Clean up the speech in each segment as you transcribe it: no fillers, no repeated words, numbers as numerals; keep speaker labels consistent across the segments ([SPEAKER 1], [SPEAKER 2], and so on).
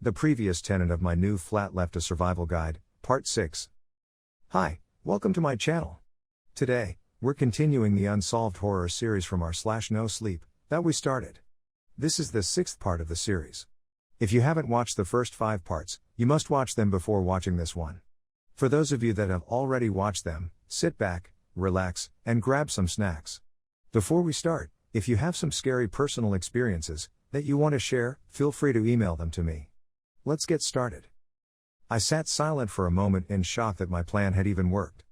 [SPEAKER 1] The previous tenant of my new flat left a survival guide, part 6. Hi, welcome to my channel. Today, we're continuing the Unsolved horror series from our /NoSleep that we started. This is the 6th part of the series. If you haven't watched the first 5 parts, you must watch them before watching this one. For those of you that have already watched them, sit back, relax, and grab some snacks. Before we start, if you have some scary personal experiences that you want to share, feel free to email them to me. Let's get started. I sat silent for a moment in shock that my plan had even worked.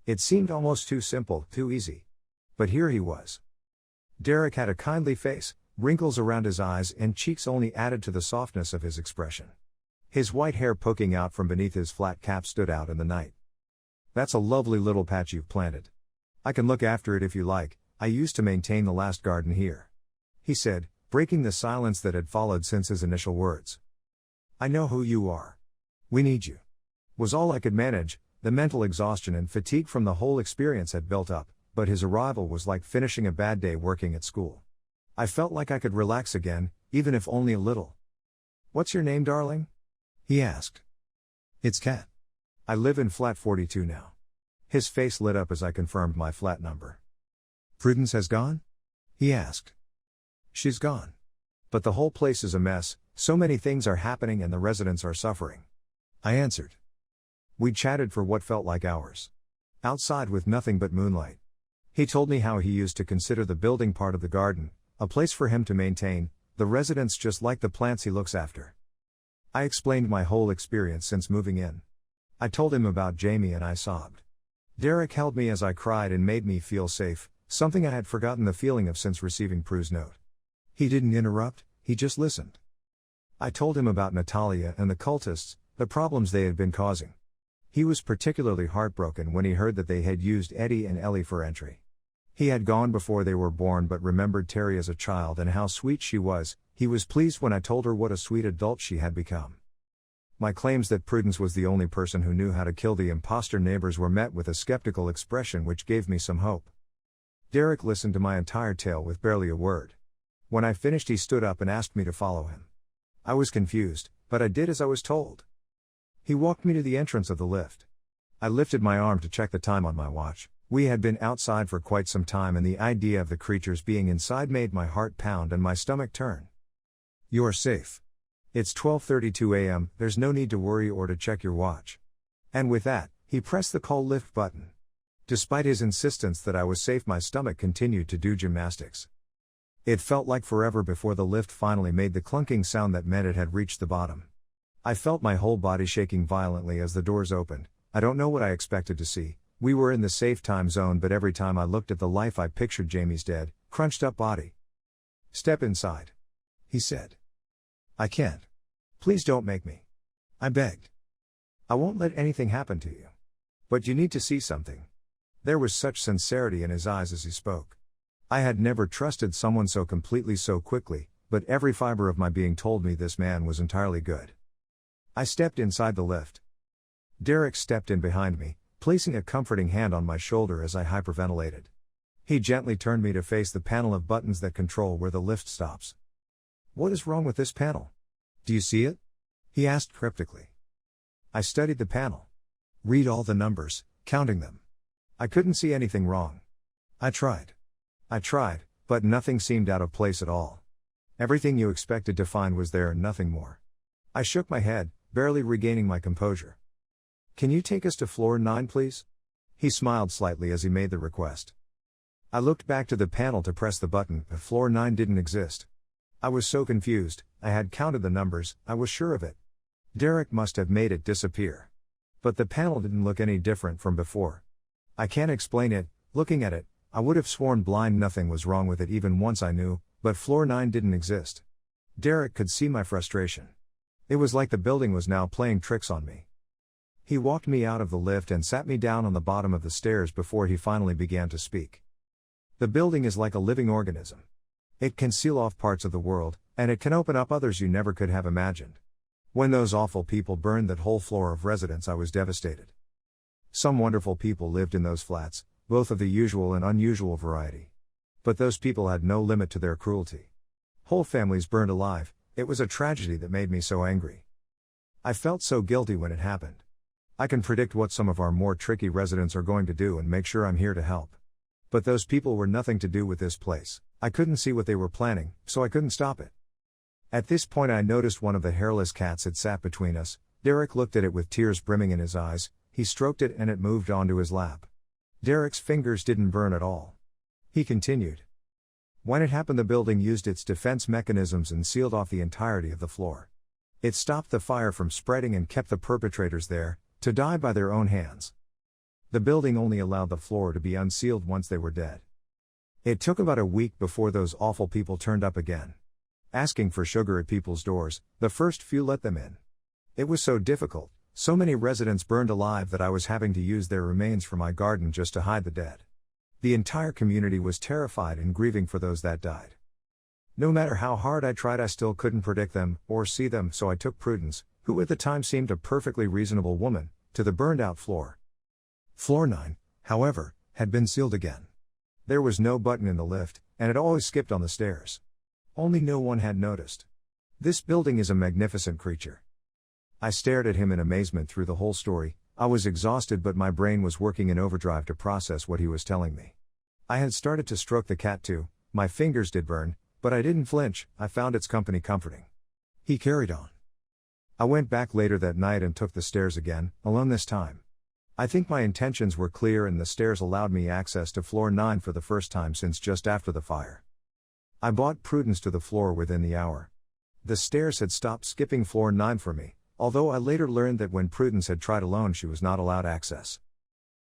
[SPEAKER 1] It seemed almost too simple, too easy. But here he was. Derek had a kindly face, wrinkles around his eyes and cheeks only added to the softness of his expression. His white hair poking out from beneath his flat cap stood out in the night. "That's a lovely little patch you've planted. I can look after it if you like, I used to maintain the last garden here," he said, breaking the silence that had followed since his initial words. "I know who you are. We need you," was all I could manage. The mental exhaustion and fatigue from the whole experience had built up, but his arrival was like finishing a bad day working at school. I felt like I could relax again, even if only a little. "What's your name, darling?" he asked. "It's Kat. I live in flat 42 now." His face lit up as I confirmed my flat number. "Prudence has gone?" he asked. "She's gone. But the whole place is a mess, so many things are happening and the residents are suffering," I answered. We chatted for what felt like hours. Outside with nothing but moonlight. He told me how he used to consider the building part of the garden, a place for him to maintain, the residents just like the plants he looks after. I explained my whole experience since moving in. I told him about Jamie and I sobbed. Derek held me as I cried and made me feel safe, something I had forgotten the feeling of since receiving Prue's note. He didn't interrupt, he just listened. I told him about Natalia and the cultists, the problems they had been causing. He was particularly heartbroken when he heard that they had used Eddie and Ellie for entry. He had gone before they were born but remembered Terry as a child and how sweet she was. He was pleased when I told her what a sweet adult she had become. My claims that Prudence was the only person who knew how to kill the imposter neighbors were met with a skeptical expression which gave me some hope. Derek listened to my entire tale with barely a word. When I finished he stood up and asked me to follow him. I was confused, but I did as I was told. He walked me to the entrance of the lift. I lifted my arm to check the time on my watch. We had been outside for quite some time and the idea of the creatures being inside made my heart pound and my stomach turn. "You're safe. It's 12:32 a.m., there's no need to worry or to check your watch." And with that, he pressed the call lift button. Despite his insistence that I was safe, my stomach continued to do gymnastics. It felt like forever before the lift finally made the clunking sound that meant it had reached the bottom. I felt my whole body shaking violently as the doors opened. I don't know what I expected to see. We were in the safe time zone, but every time I looked at the life I pictured Jamie's dead, crunched up body. "Step inside," he said. "I can't. Please don't make me," I begged. "I won't let anything happen to you. But you need to see something." There was such sincerity in his eyes as he spoke. I had never trusted someone so completely so quickly, but every fiber of my being told me this man was entirely good. I stepped inside the lift. Derek stepped in behind me, placing a comforting hand on my shoulder as I hyperventilated. He gently turned me to face the panel of buttons that control where the lift stops. "What is wrong with this panel? Do you see it?" he asked cryptically. I studied the panel. Read all the numbers, counting them. I couldn't see anything wrong. I tried, but nothing seemed out of place at all. Everything you expected to find was there and nothing more. I shook my head, barely regaining my composure. "Can you take us to floor 9, please?" He smiled slightly as he made the request. I looked back to the panel to press the button, but floor 9 didn't exist. I was so confused, I had counted the numbers, I was sure of it. Derek must have made it disappear. But the panel didn't look any different from before. I can't explain it. Looking at it, I would have sworn blind nothing was wrong with it even once I knew, but floor 9 didn't exist. Derek could see my frustration. It was like the building was now playing tricks on me. He walked me out of the lift and sat me down on the bottom of the stairs before he finally began to speak. "The building is like a living organism. It can seal off parts of the world, and it can open up others you never could have imagined. When those awful people burned that whole floor of residence, I was devastated. Some wonderful people lived in those flats, both of the usual and unusual variety. But those people had no limit to their cruelty. Whole families burned alive. It was a tragedy that made me so angry. I felt so guilty when it happened. I can predict what some of our more tricky residents are going to do and make sure I'm here to help. But those people were nothing to do with this place. I couldn't see what they were planning, so I couldn't stop it. At this point I noticed one of the hairless cats had sat between us. Derek looked at it with tears brimming in his eyes, he stroked it and it moved onto his lap. Derek's fingers didn't burn at all. He continued. When it happened, the building used its defense mechanisms and sealed off the entirety of the floor. It stopped the fire from spreading and kept the perpetrators there, to die by their own hands. The building only allowed the floor to be unsealed once they were dead. It took about a week before those awful people turned up again. Asking for sugar at people's doors, the first few let them in. It was so difficult, so many residents burned alive that I was having to use their remains for my garden just to hide the dead. The entire community was terrified and grieving for those that died. No matter how hard I tried, I still couldn't predict them, or see them, so I took Prudence, who at the time seemed a perfectly reasonable woman, to the burned-out floor. Floor 9, however, had been sealed again. There was no button in the lift, and it always skipped on the stairs. Only no one had noticed. This building is a magnificent creature. I stared at him in amazement through the whole story. I was exhausted, but my brain was working in overdrive to process what he was telling me. I had started to stroke the cat too. My fingers did burn, but I didn't flinch. I found its company comforting. He carried on. I went back later that night and took the stairs again, alone this time. I think my intentions were clear and the stairs allowed me access to floor 9 for the first time since just after the fire. I brought Prudence to the floor within the hour. The stairs had stopped skipping floor 9 for me, although I later learned that when Prudence had tried alone she was not allowed access.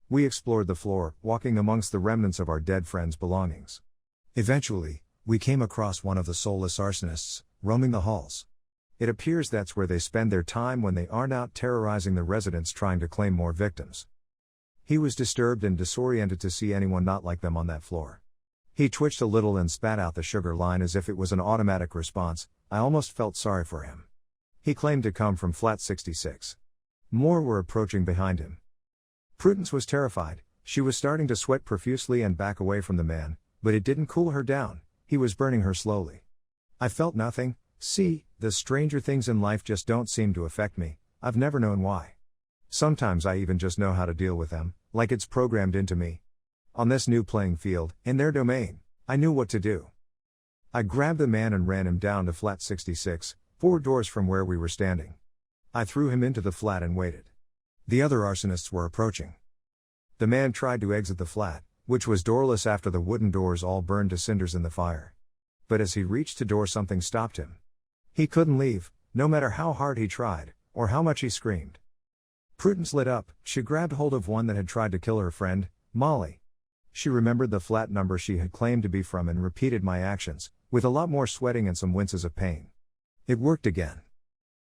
[SPEAKER 1] We explored the floor, walking amongst the remnants of our dead friends' belongings. Eventually, we came across one of the soulless arsonists, roaming the halls. It appears that's where they spend their time when they aren't out terrorizing the residents trying to claim more victims. He was disturbed and disoriented to see anyone not like them on that floor. He twitched a little and spat out the sugar line as if it was an automatic response. I almost felt sorry for him. He claimed to come from flat 66. More were approaching behind him. Prudence was terrified. She was starting to sweat profusely and back away from the man, but it didn't cool her down. He was burning her slowly. I felt nothing. See, the stranger things in life just don't seem to affect me. I've never known why. Sometimes I even just know how to deal with them, like it's programmed into me. On this new playing field, in their domain, I knew what to do. I grabbed the man and ran him down to flat 66, 4 doors from where we were standing. I threw him into the flat and waited. The other arsonists were approaching. The man tried to exit the flat, which was doorless after the wooden doors all burned to cinders in the fire. But as he reached the door, something stopped him. He couldn't leave, no matter how hard he tried, or how much he screamed. Prudence lit up. She grabbed hold of one that had tried to kill her friend, Molly. She remembered the flat number she had claimed to be from and repeated my actions, with a lot more sweating and some winces of pain. It worked again.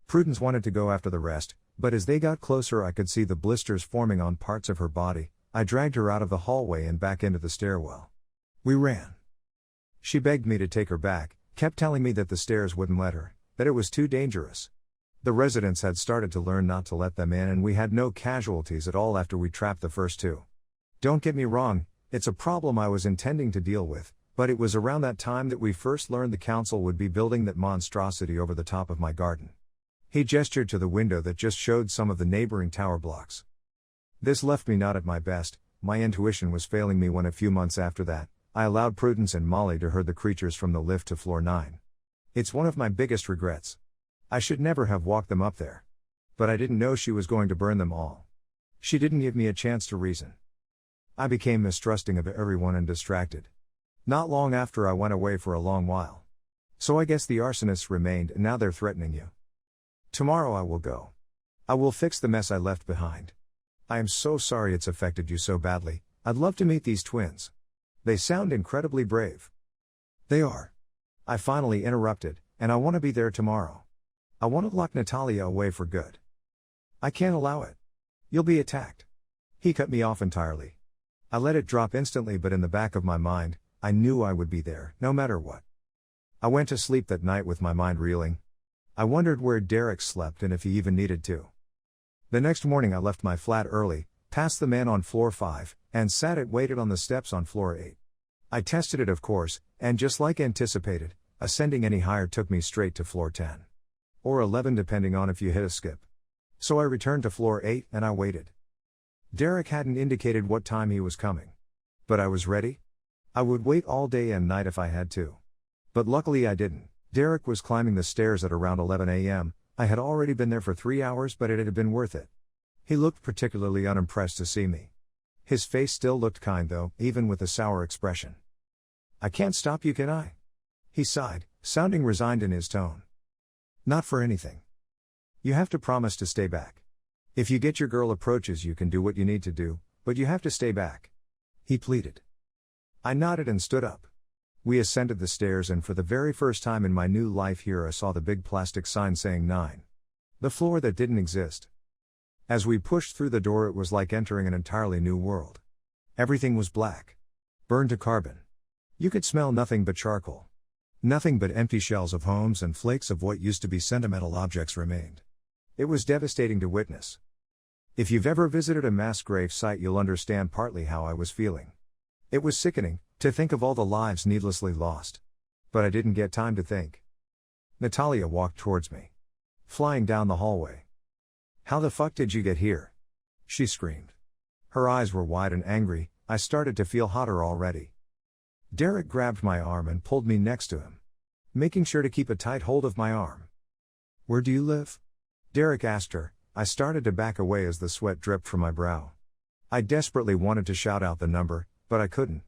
[SPEAKER 1] Prudence wanted to go after the rest, but as they got closer I could see the blisters forming on parts of her body. I dragged her out of the hallway and back into the stairwell. We ran. She begged me to take her back, kept telling me that the stairs wouldn't let her, that it was too dangerous. The residents had started to learn not to let them in and we had no casualties at all after we trapped the first 2. Don't get me wrong, it's a problem I was intending to deal with, but it was around that time that we first learned the council would be building that monstrosity over the top of my garden. He gestured to the window that just showed some of the neighboring tower blocks. This left me not at my best. My intuition was failing me when a few months after that, I allowed Prudence and Molly to herd the creatures from the lift to floor 9. It's one of my biggest regrets. I should never have walked them up there. But I didn't know she was going to burn them all. She didn't give me a chance to reason. I became mistrusting of everyone and distracted. Not long after I went away for a long while. So I guess the arsonists remained and now they're threatening you. Tomorrow I will go. I will fix the mess I left behind. I am so sorry it's affected you so badly. I'd love to meet these twins. They sound incredibly brave. They are. I finally interrupted, and I want to be there tomorrow. I want to lock Natalia away for good. I can't allow it. You'll be attacked. He cut me off entirely. I let it drop instantly, but in the back of my mind, I knew I would be there, no matter what. I went to sleep that night with my mind reeling. I wondered where Derek slept and if he even needed to. The next morning I left my flat early, passed the man on floor 5, and waited on the steps on floor 8. I tested it of course, and just like anticipated, ascending any higher took me straight to floor 10. Or 11 depending on if you hit a skip. So I returned to floor 8 and I waited. Derek hadn't indicated what time he was coming. But I was ready. I would wait all day and night if I had to. But luckily I didn't. Derek was climbing the stairs at around 11 a.m. I had already been there for 3 hours, but it had been worth it. He looked particularly unimpressed to see me. His face still looked kind though, even with a sour expression. "I can't stop you, can I?" He sighed, sounding resigned in his tone. "Not for anything. You have to promise to stay back. If you get your girl approaches, you can do what you need to do, but you have to stay back," he pleaded. I nodded and stood up. We ascended the stairs, and for the very first time in my new life here I saw the big plastic sign saying 9. The floor that didn't exist. As we pushed through the door, it was like entering an entirely new world. Everything was black. Burned to carbon. You could smell nothing but charcoal. Nothing but empty shells of homes and flakes of what used to be sentimental objects remained. It was devastating to witness. If you've ever visited a mass grave site, you'll understand partly how I was feeling. It was sickening to think of all the lives needlessly lost. But I didn't get time to think. Natalia walked towards me, flying down the hallway. "How the fuck did you get here?" she screamed. Her eyes were wide and angry. I started to feel hotter already. Derek grabbed my arm and pulled me next to him, making sure to keep a tight hold of my arm. "Where do you live?" Derek asked her. I started to back away as the sweat dripped from my brow. I desperately wanted to shout out the number, but I couldn't.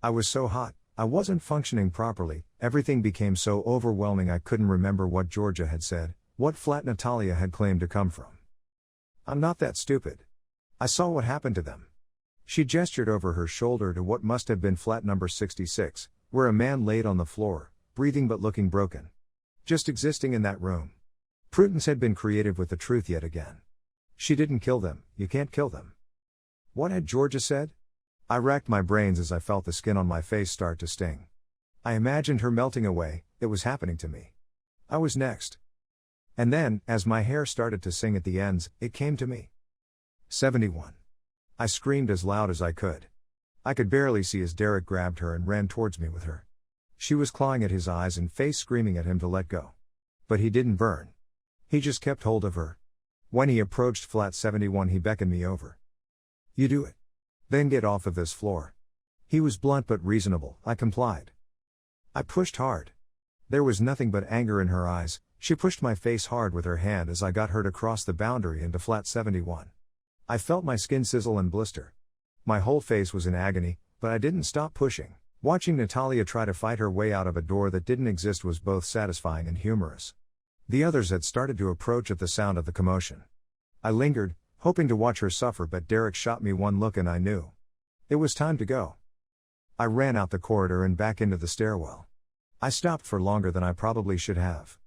[SPEAKER 1] I was so hot, I wasn't functioning properly, everything became so overwhelming I couldn't remember what Georgia had said, what flat Natalia had claimed to come from. "I'm not that stupid. I saw what happened to them." She gestured over her shoulder to what must have been flat number 66, where a man laid on the floor, breathing but looking broken. Just existing in that room. Prudence had been creative with the truth yet again. She didn't kill them, you can't kill them. What had Georgia said? I racked my brains as I felt the skin on my face start to sting. I imagined her melting away, it was happening to me. I was next. And then, as my hair started to sing at the ends, it came to me. 71. I screamed as loud as I could. I could barely see as Derek grabbed her and ran towards me with her. She was clawing at his eyes and face, screaming at him to let go. But he didn't burn. He just kept hold of her. When he approached flat 71, he beckoned me over. "You do it. Then get off of this floor." He was blunt but reasonable. I complied. I pushed hard. There was nothing but anger in her eyes. She pushed my face hard with her hand as I got her to cross the boundary into flat 71. I felt my skin sizzle and blister. My whole face was in agony, but I didn't stop pushing. Watching Natalia try to fight her way out of a door that didn't exist was both satisfying and humorous. The others had started to approach at the sound of the commotion. I lingered, hoping to watch her suffer, but Derek shot me one look and I knew. It was time to go. I ran out the corridor and back into the stairwell. I stopped for longer than I probably should have.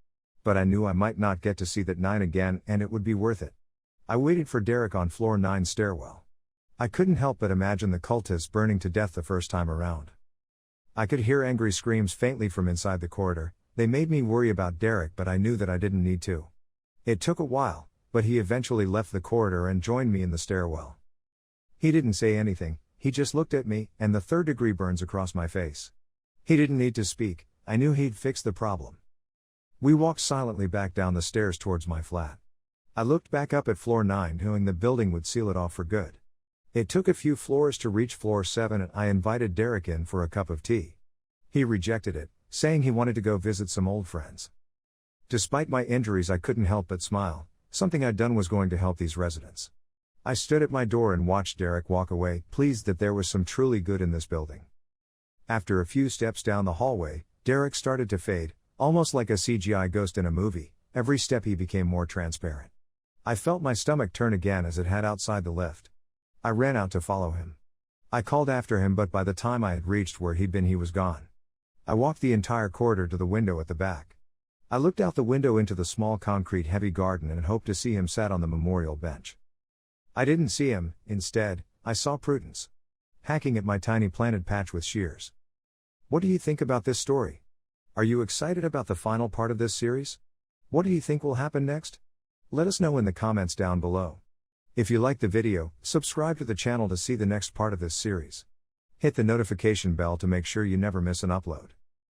[SPEAKER 1] But I knew I might not get to see that 9 again, and it would be worth it. I waited for Derek on floor 9 stairwell. I couldn't help but imagine the cultists burning to death the first time around. I could hear angry screams faintly from inside the corridor. They made me worry about Derek, but I knew that I didn't need to. It took a while, but he eventually left the corridor and joined me in the stairwell. He didn't say anything, he just looked at me, and the third-degree burns across my face. He didn't need to speak, I knew he'd fix the problem. We walked silently back down the stairs towards my flat. I looked back up at floor 9, knowing the building would seal it off for good. It took a few floors to reach floor 7, and I invited Derek in for a cup of tea. He rejected it, saying he wanted to go visit some old friends. Despite my injuries, I couldn't help but smile. Something I'd done was going to help these residents. I stood at my door and watched Derek walk away, pleased that there was some truly good in this building. After a few steps down the hallway, Derek started to fade, almost like a CGI ghost in a movie. Every step he became more transparent. I felt my stomach turn again as it had outside the lift. I ran out to follow him. I called after him, but by the time I had reached where he'd been, he was gone. I walked the entire corridor to the window at the back. I looked out the window into the small concrete-heavy garden and hoped to see him sat on the memorial bench. I didn't see him. Instead, I saw Prudence, hacking at my tiny planted patch with shears. What do you think about this story? Are you excited about the final part of this series? What do you think will happen next? Let us know in the comments down below. If you liked the video, subscribe to the channel to see the next part of this series. Hit the notification bell to make sure you never miss an upload.